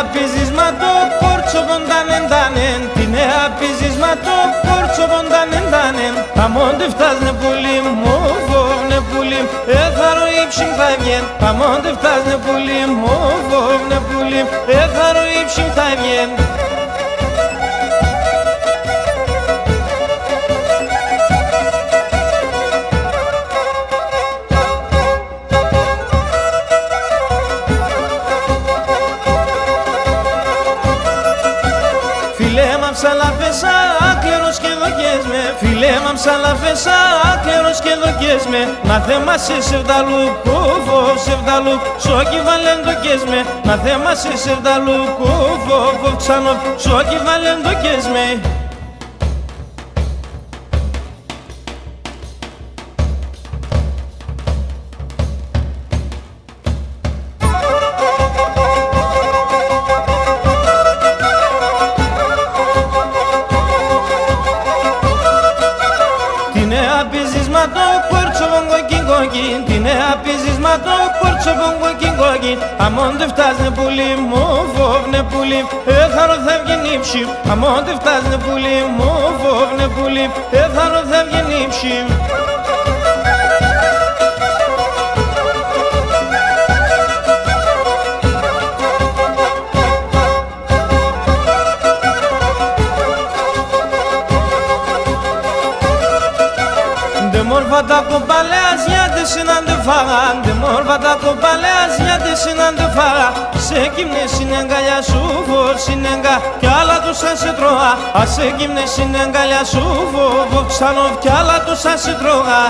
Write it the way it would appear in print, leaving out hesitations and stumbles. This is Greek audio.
απίζισμα το κόρτσο ποντανεντάνεν, την απίζισμα το κόρτσο ποντανεντάνεν. Αμόντε φτάσνε πουλί μου, βόβνε πουλί, έθαρο ύψιν θα βγεν. Αμόντε φτάσνε πουλί μου, βόβνε πουλί, έθαρο ύψιν θα βγεν. Φίλε μ' ψαλαφέσα, άκλερος και δοκές με. Φίλε μ' ψαλαφέσα, άκλερος και δοκές με. Να θέμασε σεβδαλού, κούβο σεβδαλού, σόκι βάλεν δοκές με. Να θέμασε σεβδαλού, κούβο ξανό, σόκι βάλεν δοκές με. Απίζισμα το κόρτσο βογκοκιγκοκιν, την απίζισμα το κόρτσο βογκοκιγκοκιν. Αμόντε φτάσνε πουλί μου, βόβνε πουλί, έθαρο θα βγει νύψη. Αμόντε φτάσνε πουλί μου, βόβνε πουλί, έθαρο θα βγει νύψη. Μόρφα τα κομπαλέας γιατί συνάντε φάγαν, δε μόρφα τα κομπαλέας γιατί συνάντε φάγα. Σε κυμνε συνεγκαλιά σου φορ συνεγκα κι άλλα τους σαν σε τρώγα. Σε κυμνε συνεγκαλιά σου φορ ξανό κι άλλα τους σαν σε τρώγα.